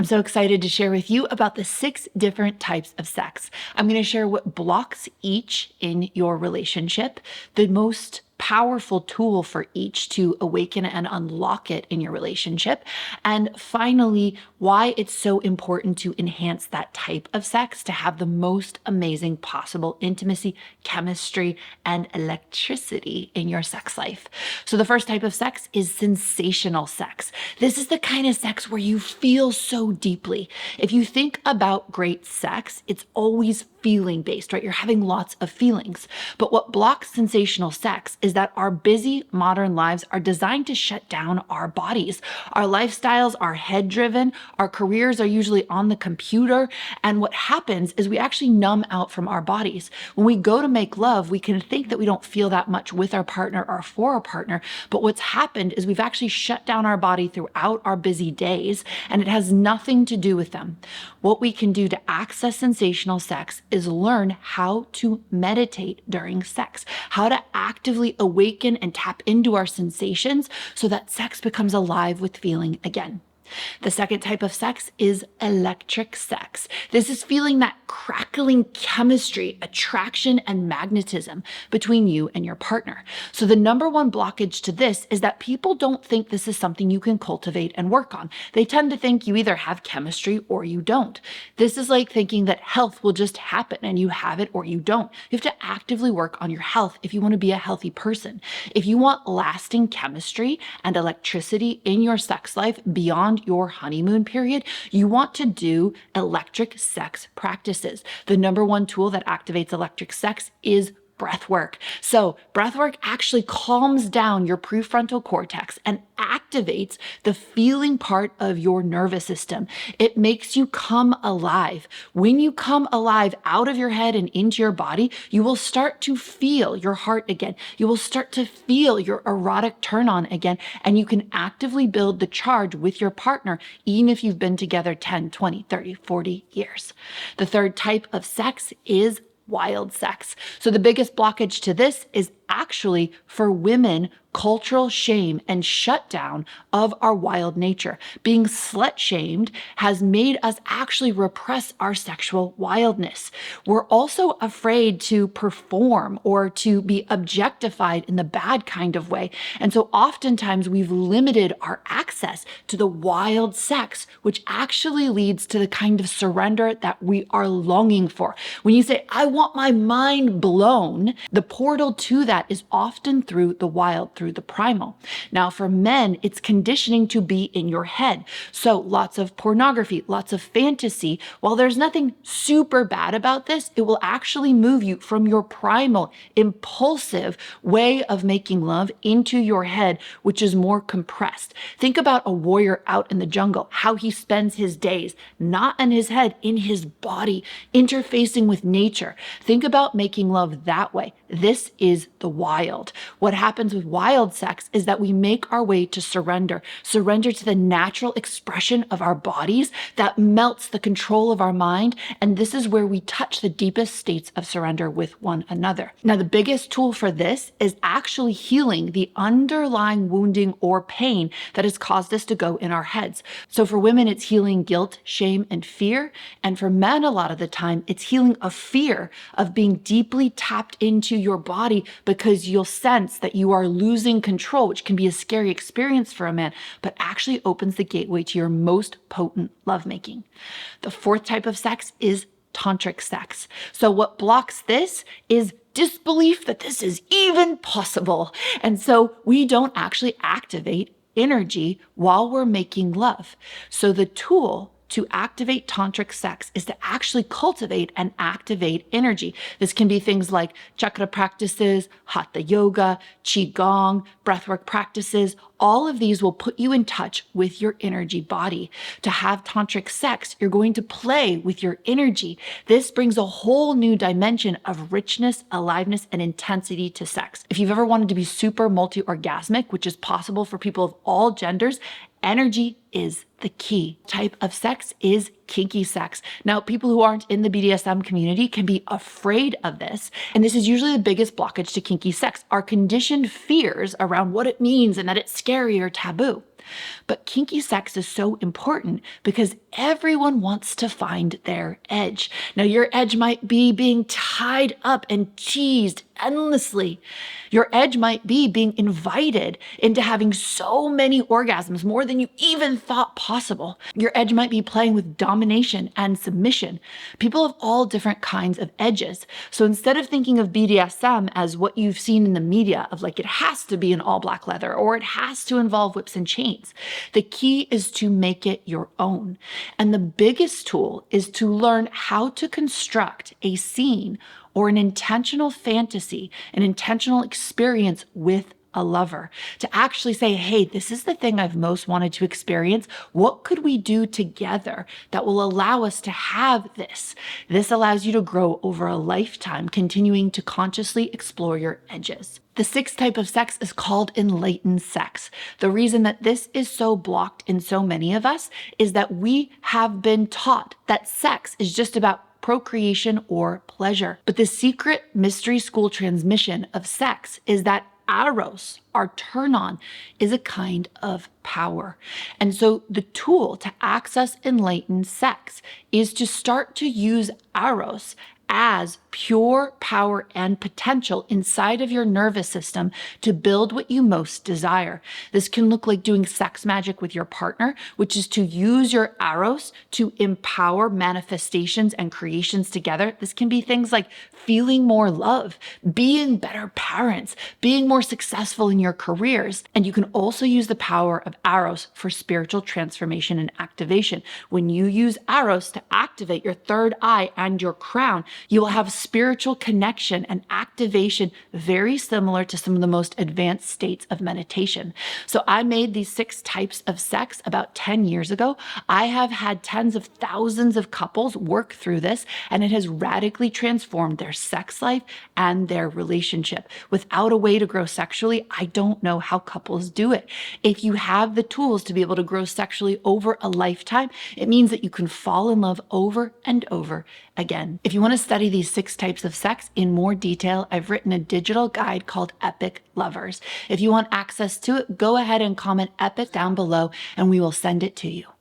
I'm so excited to share with you about the 6 different types of sex. I'm going to share what blocks each in your relationship, the most powerful tool for each to awaken and unlock it in your relationship, and finally, why it's so important to enhance that type of sex to have the most amazing possible intimacy, chemistry, and electricity in your sex life. So the first type of sex is sensational sex. This is the kind of sex where you feel so deeply. If you think about great sex, it's always feeling based, right? You're having lots of feelings. But what blocks sensational sex is that our busy modern lives are designed to shut down our bodies. Our lifestyles are head driven. Our careers are usually on the computer. And what happens is we actually numb out from our bodies. When we go to make love, we can think that we don't feel that much with our partner or for our partner. But what's happened is we've actually shut down our body throughout our busy days, and it has nothing to do with them. What we can do to access sensational sex is learn how to meditate during sex, how to actively awaken and tap into our sensations so that sex becomes alive with feeling again. The second type of sex is electric sex. This is feeling that crackling chemistry, attraction, and magnetism between you and your partner. So the number one blockage to this is that people don't think this is something you can cultivate and work on. They tend to think you either have chemistry or you don't. This is like thinking that health will just happen and you have it or you don't. You have to actively work on your health if you want to be a healthy person. If you want lasting chemistry and electricity in your sex life beyond your honeymoon period, you want to do electric sex practices. The number one tool that activates electric sex is breath work. So breath work actually calms down your prefrontal cortex and activates the feeling part of your nervous system. It makes you come alive. When you come alive out of your head and into your body, you will start to feel your heart again. You will start to feel your erotic turn on again, and you can actively build the charge with your partner, even if you've been together 10, 20, 30, 40 years. The third type of sex is wild sex. So the biggest blockage to this is actually for women, cultural shame and shutdown of our wild nature. Being slut shamed has made us actually repress our sexual wildness. We're also afraid to perform or to be objectified in the bad kind of way. And so oftentimes we've limited our access to the wild sex, which actually leads to the kind of surrender that we are longing for. When you say, I want my mind blown, the portal to that is often through the wild, through the primal. Now, for men, it's conditioning to be in your head. So lots of pornography, lots of fantasy. While there's nothing super bad about this, it will actually move you from your primal, impulsive way of making love into your head, which is more compressed. Think about a warrior out in the jungle, how he spends his days, not in his head, in his body, interfacing with nature. Think about making love that way. This is the wild. What happens with wild sex is that we make our way to surrender to the natural expression of our bodies that melts the control of our mind. And this is where we touch the deepest states of surrender with one another. Now, the biggest tool for this is actually healing the underlying wounding or pain that has caused us to go in our heads. So for women, it's healing guilt, shame, and fear. And for men, a lot of the time, it's healing a fear of being deeply tapped into your body because you'll sense that you are losing control, which can be a scary experience for a man, but actually opens the gateway to your most potent lovemaking. The fourth type of sex is tantric sex. So what blocks this is disbelief that this is even possible. And so we don't actually activate energy while we're making love. So the tool to activate tantric sex is to actually cultivate and activate energy. This can be things like chakra practices, hatha yoga, qigong, breathwork practices. All of these will put you in touch with your energy body. To have tantric sex, you're going to play with your energy. This brings a whole new dimension of richness, aliveness, and intensity to sex. If you've ever wanted to be super multi-orgasmic, which is possible for people of all genders, energy is the key. Type of sex is kinky sex. Now, people who aren't in the BDSM community can be afraid of this. And this is usually the biggest blockage to kinky sex, our conditioned fears around what it means and that it's scary or taboo. But kinky sex is so important because everyone wants to find their edge. Now, your edge might be being tied up and teased endlessly. Your edge might be being invited into having so many orgasms, more than you even thought possible. Your edge might be playing with domination and submission. People have all different kinds of edges. So instead of thinking of BDSM as what you've seen in the media of like it has to be in all black leather or it has to involve whips and chains, the key is to make it your own. And the biggest tool is to learn how to construct a scene or an intentional fantasy, an intentional experience with a lover, to actually say, hey, this is the thing I've most wanted to experience. What could we do together that will allow us to have this? This allows you to grow over a lifetime, continuing to consciously explore your edges. The sixth type of sex is called enlightened sex. The reason that this is so blocked in so many of us is that we have been taught that sex is just about procreation or pleasure. But the secret mystery school transmission of sex is that Eros, our turn on, is a kind of power. And so the tool to access enlightened sex is to start to use Eros as pure power and potential inside of your nervous system to build what you most desire. This can look like doing sex magic with your partner, which is to use your Eros to empower manifestations and creations together. This can be things like feeling more love, being better parents, being more successful in your careers. And you can also use the power of Eros for spiritual transformation and activation. When you use Eros to activate your third eye and your crown, you will have spiritual connection and activation very similar to some of the most advanced states of meditation. So I made these 6 types of sex about 10 years ago. I have had tens of thousands of couples work through this, and it has radically transformed their sex life and their relationship. Without a way to grow sexually, I don't know how couples do it. If you have the tools to be able to grow sexually over a lifetime, it means that you can fall in love over and over again. If you want to study these 6 types of sex in more detail, I've written a digital guide called Epic Lovers. If you want access to it, go ahead and comment epic down below and we will send it to you.